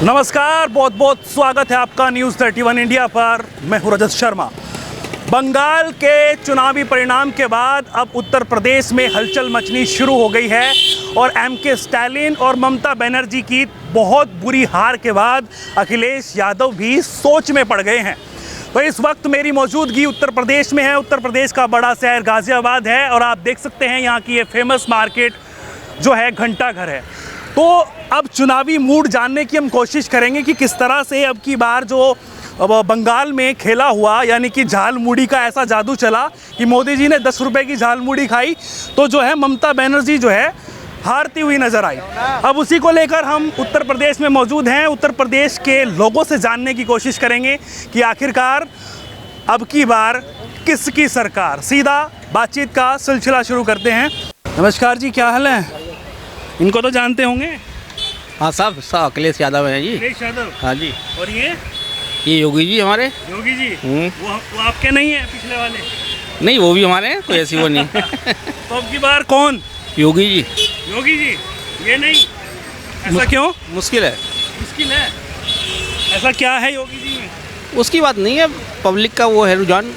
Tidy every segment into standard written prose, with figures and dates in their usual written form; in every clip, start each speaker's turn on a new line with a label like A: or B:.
A: नमस्कार, बहुत बहुत स्वागत है आपका न्यूज़ 31 इंडिया पर। मैं हूं रजत शर्मा। बंगाल के चुनावी परिणाम के बाद अब उत्तर प्रदेश में हलचल मचनी शुरू हो गई है और एमके स्टालिन और ममता बनर्जी की बहुत बुरी हार के बाद अखिलेश यादव भी सोच में पड़ गए हैं। तो इस वक्त मेरी मौजूदगी उत्तर प्रदेश में है। उत्तर प्रदेश का बड़ा शहर गाज़ियाबाद है और आप देख सकते हैं यहाँ की ये फेमस मार्केट जो है घंटा घर है। तो अब चुनावी मूड जानने की हम कोशिश करेंगे कि किस तरह से अब की बार जो बंगाल में खेला हुआ, यानी कि झाल मुड़ी का ऐसा जादू चला कि मोदी जी ने 10 रुपए की झाल मुड़ी खाई तो जो है ममता बनर्जी जो है हारती हुई नज़र आई। अब उसी को लेकर हम उत्तर प्रदेश में मौजूद हैं। उत्तर प्रदेश के लोगों से जानने की कोशिश करेंगे कि आखिरकार अब की बार किसकी सरकार। सीधा बातचीत का सिलसिला शुरू करते हैं। नमस्कार जी, क्या हाल है? इनको तो जानते होंगे।
B: हाँ, सब अखिलेश यादव है जी।
A: अखिलेश यादव।
B: हाँ जी।
A: और ये
B: योगी जी हमारे।
A: योगी जी वो आपके नहीं है, पिछले वाले?
B: नहीं, वो भी हमारे हैं, कोई ऐसी वो नहीं।
A: तो अब की बार कौन?
B: योगी जी।
A: योगी जी ये नहीं, ऐसा क्यों?
B: मुश्किल है।
A: मुश्किल है, ऐसा क्या है योगी जी में?
B: उसकी बात नहीं है, पब्लिक का वो है रुझान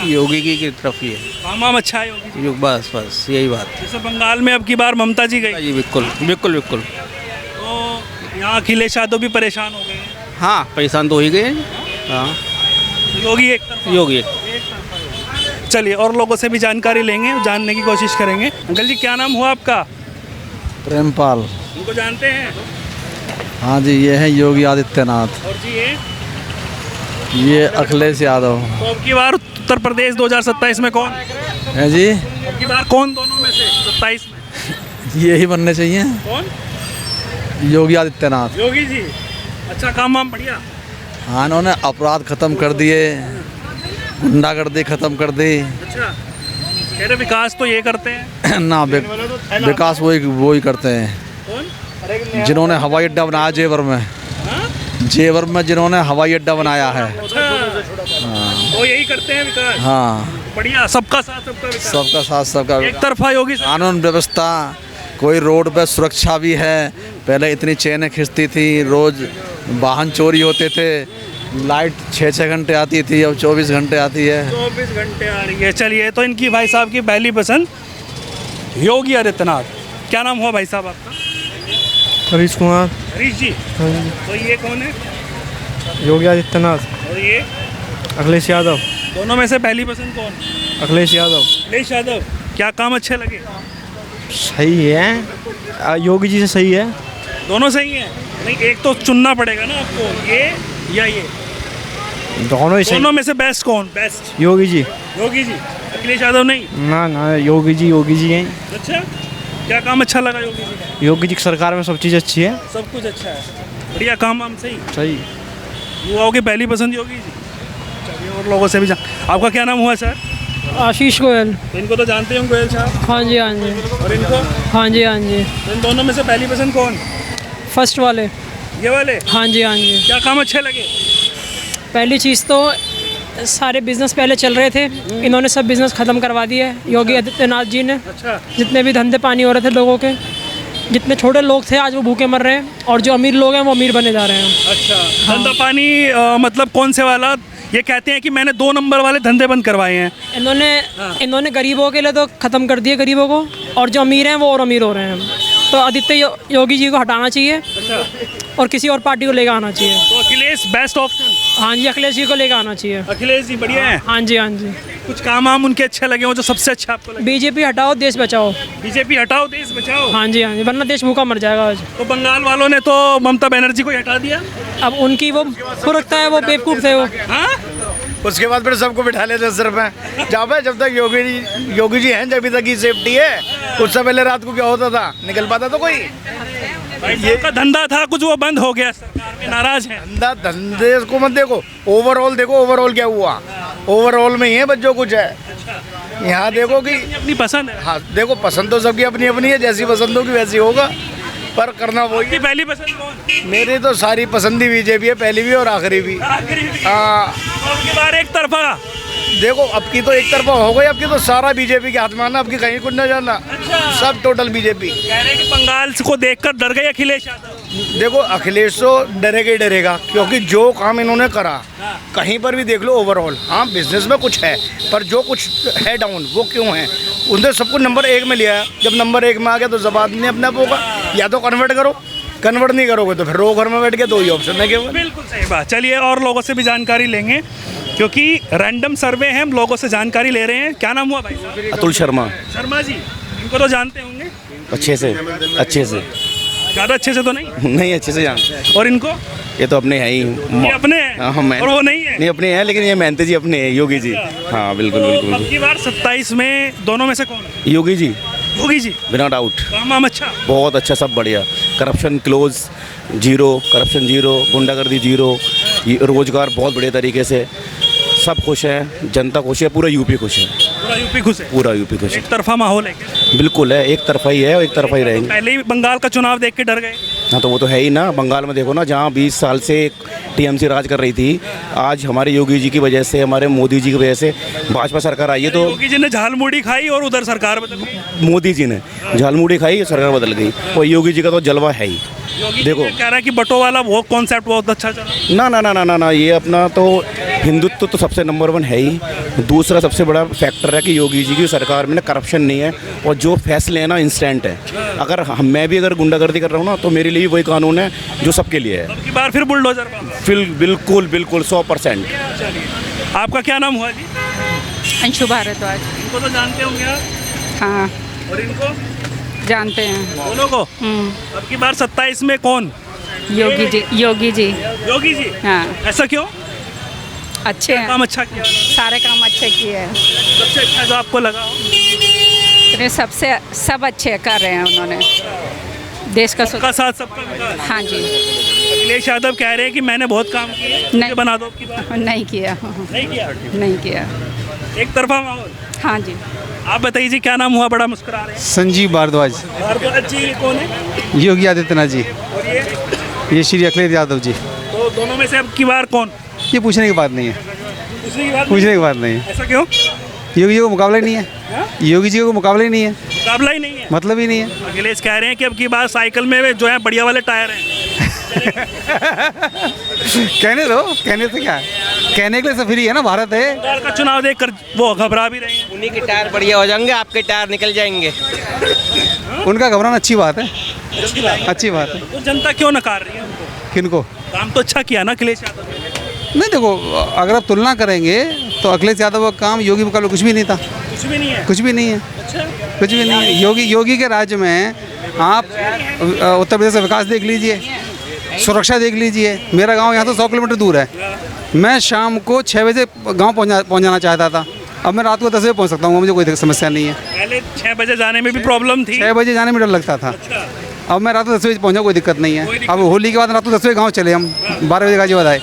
B: योगी की तरफ ही है।
A: काम अच्छा है योगी जी।
B: बस बस यही बात।
A: जैसे बंगाल में अब की बार ममता जी गई
B: जी, बिल्कुल बिल्कुल बिल्कुल।
A: तो यहाँ अखिलेश यादव भी परेशान हो गए हैं।
B: हाँ, परेशान तो हो ही गए हैं। हाँ,
A: योगी एक तरफा।
B: योगी एक।
A: चलिए और लोगों से भी जानकारी लेंगे, जानने की कोशिश करेंगे। अंकल जी, क्या नाम हुआ आपका?
C: प्रेमपाल।
A: उनको जानते हैं?
C: हाँ जी, ये है योगी आदित्यनाथ।
A: और जी
C: ये अखिलेश यादव
A: तो अब की बार उत्तर प्रदेश 2027 में कौन
C: है जी?
A: अब की बार कौन दोनों में से 27 में
C: यही बनने चाहिए,
A: कौन?
C: योगी आदित्यनाथ।
A: योगी जी। अच्छा, काम वाम बढ़िया।
C: हाँ, इन्होंने अपराध खत्म कर दिए, गुंडागर्दी खत्म कर दी।
A: अच्छा, कह रहे विकास तो ये करते हैं
C: ना विकास वही करते हैं
A: कौन?
C: जिन्होंने हवाई अड्डा बनाया जेवर में। जेवर में जिन्होंने हवाई अड्डा बनाया है।
A: वो यही करते हैं विकास।
C: हाँ,
A: बढ़िया, सबका साथ सबका विकास।
C: सबका साथ सबका
A: एक तरफा योगी
C: कानून व्यवस्था, कोई रोड पे सुरक्षा भी है। पहले इतनी चेनें खिंचती थी, रोज वाहन चोरी होते थे, लाइट 6-6 घंटे आती थी, अब 24 घंटे आती है।
A: 24 घंटे आ रही है। चलिए, तो इनकी भाई साहब की पहली पसंद योगी आदित्यनाथ। क्या नाम हुआ भाई साहब आपका?
D: हरीश कुमार।
A: हरीश जी। तो ये कौन है?
D: योगी आदित्यनाथ।
A: और ये
D: अखिलेश यादव।
A: दोनों में से पहली पसंद कौन?
D: अखिलेश यादव।
A: अखिलेश यादव। क्या काम अच्छे लगे?
D: सही है, योगी जी से सही है।
A: दोनों सही हैं? नहीं, एक तो चुनना पड़ेगा ना आपको, ये या ये।
D: दोनों ही सही।
A: दोनों में से बेस्ट कौन? बेस्ट
D: योगी जी।
A: योगी जी। अखिलेश यादव नहीं?
D: ना, योगी जी हैं।
A: अच्छा, क्या काम अच्छा लगा योगी जी का?
D: योगी जी की सरकार में सब चीज़ अच्छी है।
A: सब कुछ अच्छा है, बढ़िया काम वाम सही।
D: सही।
A: युवाओं की पहली पसंद योगी जी। चलिए और लोगों से भी आपका क्या नाम हुआ सर?
E: आशीष गोयल।
A: तो इनको तो जानते हैं गोयल साहब।
E: हाँ जी, हाँ जी।
A: और इनको?
E: हाँ जी, हाँ जी।
A: तो इन दोनों में से पहली पसंद कौन?
E: फर्स्ट वाले।
A: ये वाले?
E: हाँ जी, हाँ जी।
A: क्या काम अच्छे लगे?
E: पहली चीज़ तो सारे बिजनेस पहले चल रहे थे, इन्होंने सब बिजनेस ख़त्म करवा दिए योगी आदित्यनाथ जी ने।
A: अच्छा।
E: जितने भी धंधे पानी हो रहे थे लोगों के, जितने छोटे लोग थे आज वो भूखे मर रहे हैं और जो अमीर लोग हैं वो अमीर बने जा रहे हैं।
A: अच्छा, धंधा पानी मतलब कौन से वाला? ये कहते हैं कि मैंने 2 नंबर वाले धंधे बंद करवाए हैं।
E: इन्होंने गरीबों के लिए तो ख़त्म कर दिए गरीबों को, और जो अमीर हैं वो और अमीर हो रहे हैं। तो आदित्य योगी जी को हटाना चाहिए।
A: अच्छा।
E: और किसी और पार्टी को लेकर आना चाहिए।
A: तो अखिलेश बेस्ट ऑप्शन?
E: हाँ जी, अखिलेश जी को लेकर आना चाहिए।
A: अखिलेश जी बढ़िया है।
E: हाँ जी, हाँ जी।
A: कुछ काम वाम उनके अच्छे लगे हो जो सबसे अच्छा आपको लगे?
E: बीजेपी हटाओ देश बचाओ।
A: बीजेपी हटाओ देश बचाओ।
E: हाँ जी, हाँ जी, वरना देश भूखा मर जाएगा आज।
A: तो बंगाल वालों ने तो ममता बनर्जी को ही हटा दिया।
E: अब उनकी वो हो रखता है वो बेवकूफ़ थे वो।
A: हाँ,
F: उसके बाद फिर सबको बिठा लेते हैं सिर पे। जब तक योगी जी हैं, जब तक की सेफ्टी है। उससे पहले रात को क्या होता था, निकल पाता तो कोई?
A: ये का धंधा था कुछ, वो बंद हो गया, सरकार में नाराज है।
F: धंधे को मत देखो, ओवरऑल देखो, ओवरऑल क्या हुआ। ओवरऑल में ही है बस जो कुछ है। यहाँ देखो कि
A: अपनी पसंद है।
F: हाँ देखो, पसंद तो सबकी अपनी अपनी है, जैसी पसंद होगी वैसी होगा, पर करना वही है।
A: पहली पसंद कौन?
F: मेरी तो सारी पसंद ही बीजेपी है, पहली भी और आखिरी भी। हाँ,
A: अब की बार एक तरफा।
F: देखो अब की तो एक तरफा हो गई, अब की तो सारा बीजेपी के हाथ में आना, अब की कहीं कुछ न जाना। सब टोटल बीजेपी।
A: कह रहे हैं कि बंगाल को देखकर डर गए अखिलेश यादव।
F: देखो अखिलेश तो डरेगा ही डरेगा, क्योंकि जो काम इन्होंने करा कहीं पर भी देख लो ओवरऑल, हाँ बिजनेस में कुछ है पर जो कुछ है डाउन वो क्यों है, उनने सबको नंबर 1 में लिया है। जब नंबर 1 में आ गया तो जवाब नहीं अपने आप होगा, या तो कन्वर्ट करो, कन्वर्ट नहीं करोगे तो फिर रो घर में बैठ के 2 ही ऑप्शन है केवल।
A: बिल्कुल सही बात। चलिए और लोगों से भी जानकारी लेंगे, क्योंकि रैंडम सर्वे है, हम लोगों से जानकारी ले रहे हैं। क्या नाम हुआ भाई साहब?
G: अतुल शर्मा।
A: शर्मा जी, इनको तो जानते होंगे
G: अच्छे से, अच्छे से
A: ज़्यादा अच्छे से तो नहीं?
G: नहीं, अच्छे से जानते हैं।
A: और इनको?
G: ये तो अपने हैं ही।
A: ये अपने हैं?
G: हाँ, मैं
A: और वो नहीं है?
G: नहीं, अपने हैं, लेकिन ये मेहनती जी अपने हैं, योगी जी। हाँ बिल्कुल
A: तो
G: बिल्कुल
A: अब की बार 27 में दोनों में से कौन है?
G: योगी जी,
A: योगी जी।
G: बिना डाउट।
A: काम वाम अच्छा?
G: बहुत अच्छा, सब बढ़िया। Corruption close, zero, corruption zero, गुंडागर्दी जीरो, रोजगार बहुत बढ़िया तरीके से, सब खुश हैं, जनता खुश है, पूरा यूपी खुश है,
A: पूरा यूपी खुश है?
G: पूरा यूपी खुश है।
A: एक तरफा माहौल है क्या?
G: बिल्कुल है, एक तरफा ही है और एक तरफा ही रहेंगे।
A: पहले ही बंगाल का चुनाव देख के डर गए?
G: हाँ तो वो तो है ही ना। बंगाल में देखो ना, जहाँ 20 साल से टीएमसी राज कर रही थी, आज हमारे योगी जी की वजह से, हमारे मोदी जी की वजह से भाजपा सरकार आई है। तो
A: योगी जी ने झालमुड़ी खाई और उधर सरकार बदल गई।
G: मोदी जी ने झालमुड़ी खाई, सरकार बदल गई, और योगी जी का तो जलवा है ही।
A: योगी
G: देखो,
A: जी कह रहा है कि बटोवाला वो कॉन्सेप्ट बहुत अच्छा चला।
G: ना ना ना ना ना ना, ये अपना तो हिंदुत्व तो सबसे नंबर 1 है ही। दूसरा सबसे बड़ा फैक्टर है कि योगी जी की सरकार में ना करप्शन नहीं है, और जो फैसले हैं ना इंस्टेंट है। अगर मैं भी अगर गुंडागर्दी कर रहा हूँ ना, तो मेरे लिए वही कानून है जो सबके लिए है।
A: अब की बार फिर बुलडोजर वाला।
G: बिल्कुल बिल्कुल 100%।
A: आपका क्या नाम हुआ जी?
H: अंशु भारद्वाज।
A: इनको तो जानते होंगे आप?
H: हाँ
A: और इनको
H: जानते हैं।
A: दोनों को? अब की बार 27 में कौन?
H: योगी जी, योगी जी।
A: योगी जी।
H: हाँ
A: ऐसा क्यों?
H: अच्छे हैं,
A: काम अच्छा किया?
H: सारे काम अच्छे किए हैं,
A: सबसे अच्छा जो आपको लगा हो?
H: इतने सब अच्छे कर रहे हैं उन्होंने, देश का
A: सबका साथ सबका विकास।
H: हाँ जी।
A: अखिलेश यादव कह रहे हैं कि मैंने बहुत काम किए,
H: नहीं।
A: मुझे बना दो अब की बार।
H: नहीं किया,
A: नहीं किया?
H: नहीं किया।
A: एक तरफा माहौल।
H: हाँ जी।
A: आप बताइए जी, क्या नाम हुआ? बड़ा मुस्कुरा रहे हैं।
D: संजीव भारद्वाज।
A: भारद्वाज जी कौन है?
D: योगी आदित्यनाथ जी।
A: और
D: ये श्री अखिलेश यादव जी।
A: तो दोनों में से अब की बार कौन?
D: ये पूछने की बात नहीं है,
A: दूसरी की बात
D: पूछने की बात नहीं है।
A: ऐसा क्यों?
D: योगी जी को मुकाबला ही नहीं है, योगी जी को मुकाबला ही नहीं है,
A: मुकाबला ही नहीं है,
D: मतलब ही नहीं है।
A: अखिलेश कह रहे हैं कि अब की बार साइकिल में जो है बढ़िया वाले टायर हैं।
D: कहने दो, कहने से क्या है, कहने के लिए सब फ्री है ना, भारत है।
A: बंगाल का चुनाव देखकर वो घबरा भी रहे हैं।
B: उन्हीं के टायर बढ़िया हो जाएंगे, आपके टायर निकल जाएंगे।
D: उनका घबराना अच्छी बात है, अच्छी बात है।
A: तो जनता क्यों नकार रही है उनको?
D: किनको?
A: काम तो अच्छा किया ना अखिलेश यादव ने।
D: नहीं देखो, अगर आप तुलना करेंगे तो अखिलेश यादव का काम योगी मुकाबले कुछ भी नहीं था,
A: कुछ भी नहीं है।
D: कुछ भी नहीं है,
A: अच्छा,
D: कुछ भी नहीं है। योगी के राज्य में आप उत्तर प्रदेश का विकास देख लीजिए, सुरक्षा देख लीजिए। मेरा गांव यहाँ से 100 किलोमीटर दूर है, मैं शाम को 6 बजे गांव पहुँच जाना चाहता था, अब मैं रात को 10 बजे पहुँच सकता हूँ, मुझे कोई समस्या नहीं है।
A: पहले 6 बजे जाने में भी प्रॉब्लम थी।
D: 6 बजे जाने में डर लगता था, अब मैं रात को 10 बजे पहुँचा, कोई दिक्कत नहीं है। अब होली के बाद रात को 10 बजे गाँव चले, हम 12 बजे गाजियाबाद आए।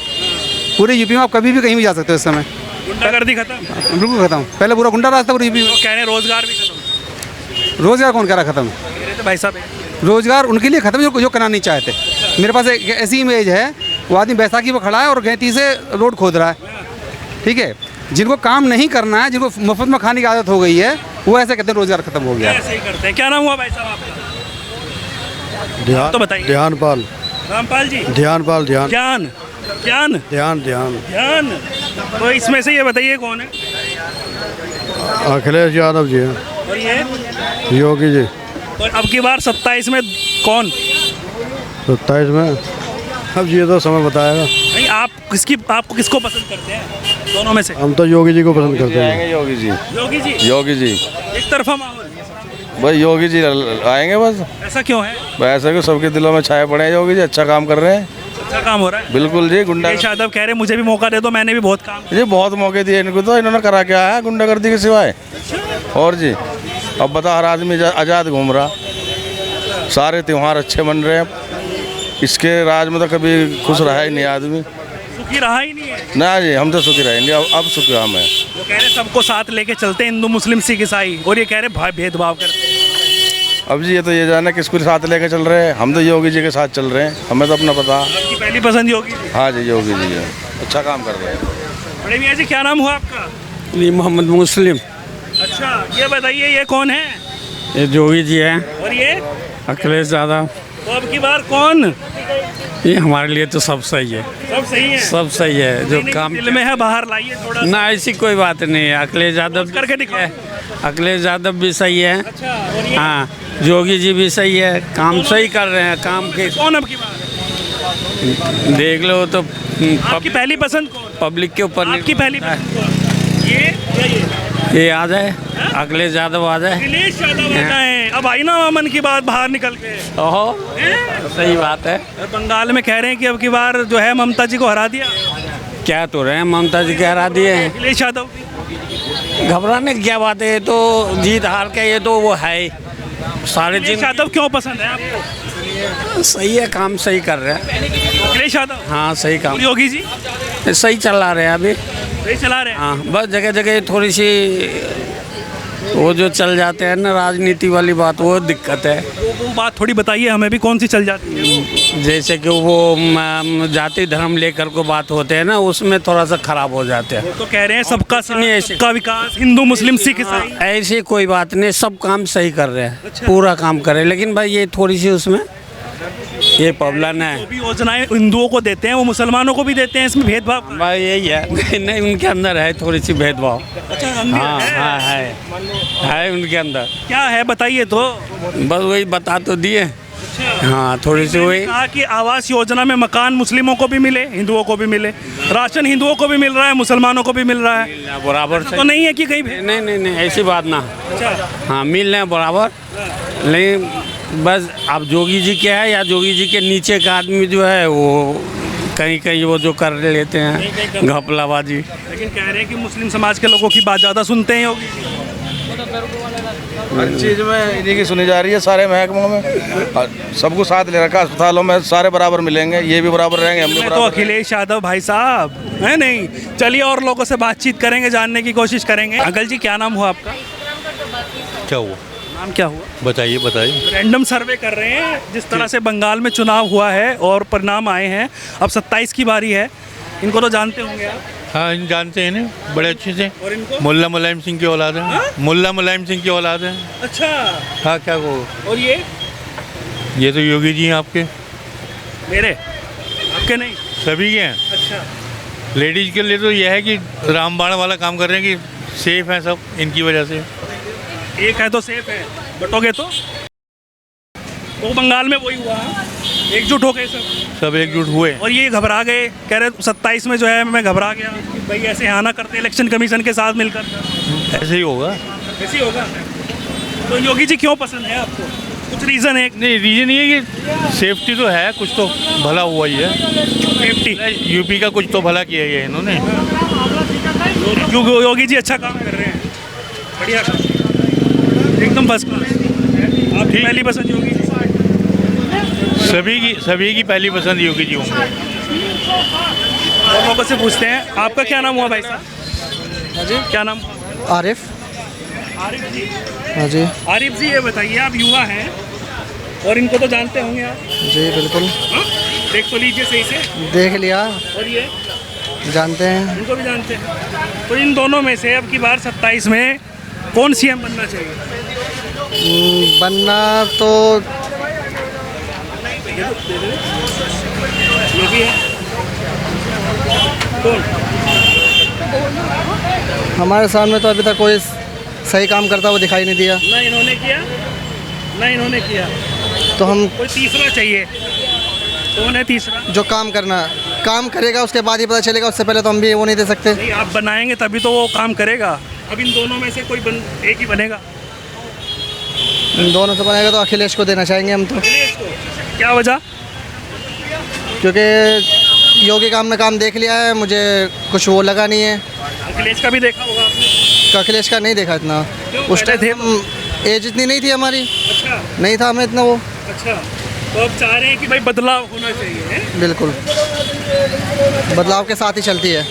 D: पूरे यूपी में आप कभी भी कहीं भी जा सकते हो इस समय,
A: गुंडागर्दी खत्म,
D: बिल्कुल खत्म। पहले पूरा गुंडा राज था पूरे यूपी में।
A: कह रहे हैं रोजगार भी खत्म।
D: रोजगार कौन कह रहा खत्म?
A: कह रहे थे भाई साहब।
D: रोजगार उनके लिए खत्म जो करना नहीं चाहते। मेरे पास एक ऐसी इमेज है, वो आदमी बैसाखी पर खड़ा है और गैंती से रोड खोद रहा है, ठीक है। जिनको काम नहीं करना है, जिनको मुफ्त में खाने की आदत हो गई है, वो ऐसे कहते हैं रोजगार खत्म हो गया।
A: ऐसे ही करते हैं। क्या नाम हुआ भाई साहब आपका? तो बताइए।
F: ध्यानपाल।
A: रामपाल जी।
F: ध्यानपाल। ध्यान
A: ज्ञान ज्ञान
F: ध्यान ध्यान
A: ज्ञान। तो इसमें से ये बताइए कौन है?
F: अखिलेश यादव जी हैं।
A: और ये
F: योगी जी।
A: और अब की बार 27 में कौन?
F: 27 में अब ये तो समय बताएगा।
A: नहीं, आपको किसको पसंद करते हैं दोनों में से?
F: हम तो योगी जी को पसंद करते हैं।
G: योगी जी,
A: योगी जी।
G: योगी जी,
A: एक तरफा माहौल।
G: भाई योगी जी आएंगे बस।
A: ऐसा क्यों है?
G: वैसे कि सबके दिलों में छाए पड़े हैं, योगी जी अच्छा काम कर रहे हैं।
A: अच्छा काम हो रहा है।
G: बिल्कुल जी। गुंडा
A: अखिलेश यादव कह रहे हैं मुझे भी मौका दे दो, मैंने भी बहुत काम
G: जी बहुत मौके दिए इनको, तो इन्होंने करा क्या है गुंडागर्दी के सिवाय? और जी अब बता, हर आदमी आज़ाद घूम रहा, सारे त्यौहार अच्छे बन रहे हैं। इसके राज में तो कभी खुश रहा ही नहीं आदमी,
A: सुखी रहा ही नहीं है।
G: ना जी, हम तो सुखी रहेंगे। अब सुखी हम हैं।
A: वो कह रहे सबको साथ लेके चलते हैं, हिंदू मुस्लिम सिख ईसाई, और ये कह रहे भाई भेदभाव करते हैं।
G: अब जी ये तो ये जाना किसको साथ लेके चल रहे हैं, हम तो योगी जी के साथ चल रहे हैं, हमें तो अपना पता।
A: आपकी पहली पसंद योगी जी।
G: हाँ जी, योगी जी है, अच्छा काम कर रहे हैं।
A: बड़े मियाँ जी, क्या नाम हुआ आपका?
I: मोहम्मद मुस्लिम।
A: अच्छा, ये बताइए ये कौन है?
I: ये योगी जी हैं।
A: और ये?
I: अखिलेश यादव।
A: तो अब की बार कौन?
I: ये हमारे लिए तो सब सही है,
A: सब सही है।
I: सब सही है। जो काम
A: दिल में है बाहर लाइए थोड़ा सा।
I: ना, ऐसी कोई बात नहीं है। अखिलेश यादव
A: करके दिखाओ।
I: अखिलेश यादव भी सही है।
A: अच्छा, और ये
I: हाँ, योगी जी भी सही है, काम सही कर रहे हैं। काम के
A: कौन अब की बार?
I: देख लो तो
A: आपकी पहली पसंद कौन?
I: पब्लिक के ऊपर
A: आपकी पहली पसंद कौन? ये या ये?
I: ये आ जाए, अखिलेश यादव आ जाए।
A: अखिलेश यादव आ जाए। अब आई ना मन की बात बाहर निकल के।
I: ओहो, सही बात है।
A: और बंगाल में कह रहे हैं कि अब की बार जो है ममता जी को हरा दिया
I: क्या तो रहे हैं, ममता जी के हरा दिए हैं।
A: अखिलेश यादव।
I: घबराने की क्या बात है, ये तो जीत हार के ये तो वो है ही। सारे
A: अखिलेश
I: दिन
A: यादव क्यों पसंद है आपको?
I: सही है, काम सही कर रहे हैं।
A: अखिलेश यादव।
I: हाँ, सही काम
A: और योगी जी
I: सही चला रहे हैं अभी।
A: सही चला रहे हैं।
I: हाँ, बस जगह जगह थोड़ी सी वो जो चल जाते हैं ना, राजनीति वाली बात, वो दिक्कत है।
A: वो बात थोड़ी बताइए हमें भी, कौन सी चल जाती है?
I: जैसे कि वो जाति धर्म लेकर को बात होते हैं ना, उसमें थोड़ा सा खराब हो जाते हैं।
A: तो कह रहे हैं सबका
I: नहीं, ऐसे-
A: सबका विकास, हिंदू मुस्लिम सिख ईसाई।
I: ऐसी कोई बात नहीं, सब काम सही कर रहे हैं।
A: अच्छा।
I: पूरा काम कर रहे हैं, लेकिन भाई ये थोड़ी सी उसमें ये प्रॉब्लम है।
A: जो भी योजनाएं हिंदुओं को देते हैं वो मुसलमानों को भी देते हैं, इसमें भेदभाव।
I: भाई यही है। नहीं, उनके अंदर है थोड़ी सी भेदभाव।
A: अच्छा,
I: हाँ हाँ, है उनके अंदर।
A: क्या है बताइए तो।
I: बस वही बता तो दिए। हाँ, थोड़ी सी वही।
A: कहा कि आवास योजना में मकान मुस्लिमों को भी मिले, हिंदुओं को भी मिले, राशन हिंदुओं को भी मिल रहा है, मुसलमानों को भी मिल रहा है।
I: बराबर
A: तो नहीं है कि कहीं
I: नहीं नहीं नहीं, ऐसी बात ना।
A: अच्छा,
I: हाँ, मिल रहे हैं बराबर। लेकिन बस अब जोगी जी क्या है, या जोगी जी के नीचे का आदमी जो है वो कहीं कहीं वो जो कर लेते हैं घपलाबाजी।
A: लेकिन कह रहे हैं कि मुस्लिम समाज के लोगों की बात ज़्यादा सुनते हैं योगी जी।
C: हर चीज़ में इन्हीं की सुनी जा रही है, सारे महकमों में और सबको साथ ले रखा। अस्पतालों में सारे बराबर मिलेंगे, ये भी बराबर रहेंगे, हम भी
A: मैं तो
C: बराबर
A: अखिलेश यादव भाई साहब है नहीं। चलिए और लोगों से बातचीत करेंगे, जानने की कोशिश करेंगे। अंकल जी, क्या नाम हुआ आपका?
J: क्या हुआ?
A: नाम क्या हुआ?
J: बताइए बताइए।
A: रैंडम सर्वे कर रहे हैं, जिस तरह से बंगाल में चुनाव हुआ है और परिणाम आए हैं। अब 27 की बारी है। इनको तो जानते होंगे आप।
J: हाँ, इन जानते हैं ना बड़े अच्छे से।
A: और इनको?
J: मुल्ला मुलायम सिंह की औलाद है। मुल्ला मुलायम सिंह की औलाद है।
A: अच्छा,
J: हाँ, क्या वो?
A: और
J: ये तो योगी जी हैं आपके।
A: मेरे आपके नहीं?
J: सभी के हैं।
A: अच्छा,
J: लेडीज के लिए तो यह है कि रामबाण वाला काम कर रहे हैं कि सेफ हैं सब इनकी वजह से।
A: एक है तो सेफ है, बटोगे तो बंगाल में वही हुआ, एकजुट हो गए
J: सब एकजुट हुए।
A: और ये घबरा गए, कह रहे 27 में जो है मैं घबरा गया कि भाई ऐसे आना करते इलेक्शन कमीशन के साथ मिलकर।
J: ऐसे ही होगा।
A: ऐसे ही होगा। तो योगी जी क्यों पसंद है आपको? कुछ रीज़न है?
J: नहीं, रीजन ये है कि सेफ्टी तो है, कुछ तो भला हुआ ही है।
A: सेफ्टी।
J: यूपी का कुछ तो भला किया है इन्होंने।
A: योगी जी अच्छा काम कर रहे हैं, बढ़िया काम, एकदम फर्स्ट क्लास। आपकी पहली पसंद योगी जी?
J: सभी की पहली पसंद योगी जी होंगे।
A: और लोगों से पूछते हैं, आपका क्या नाम हुआ भाई साहब? जी, क्या नाम?
B: आरिफ।
A: आरिफ जी।
B: हाँ जी।
A: आरिफ जी, ये बताइए, आप युवा हैं और इनको तो जानते होंगे आप।
B: जी बिल्कुल।
A: हाँ? देख तो लीजिए सही से।
B: देख लिया।
A: और ये
B: जानते हैं।
A: इनको भी जानते हैं। तो इन दोनों में से अब की बार 27 में कौन सीएम बनना चाहिए?
B: बनना तो
A: योगी है। कौन?
B: हमारे सामने तो अभी तक कोई सही काम करता हुआ दिखाई नहीं दिया।
A: ना इन्होंने किया, ना इन्होंने किया।
B: तो हम
A: कोई तीसरा चाहिए। कौन है तीसरा?
B: जो काम काम करेगा उसके बाद ही पता चलेगा, उससे पहले तो हम भी वो नहीं दे सकते।
A: नहीं, आप बनाएंगे तभी तो वो काम करेगा। अब इन दोनों में से कोई एक ही बनेगा।
B: इन दोनों से बनेगा तो अखिलेश को देना चाहेंगे हम तो।
A: अखिलेश को? क्या वजह?
B: क्योंकि योगी काम में काम देख लिया है, मुझे कुछ वो लगा नहीं है।
A: अखिलेश का भी देखा होगा आपने?
B: अखिलेश का नहीं देखा इतना।
A: क्यों?
B: उस
A: पहले थे
B: टाइम एज इतनी नहीं थी हमारी,
A: अच्छा
B: नहीं था हमें इतना वो।
A: अच्छा, तो अब चाह रहे हैं कि भाई बदलाव होना चाहिए, हैं?
B: बिल्कुल, बदलाव के साथ ही चलती है।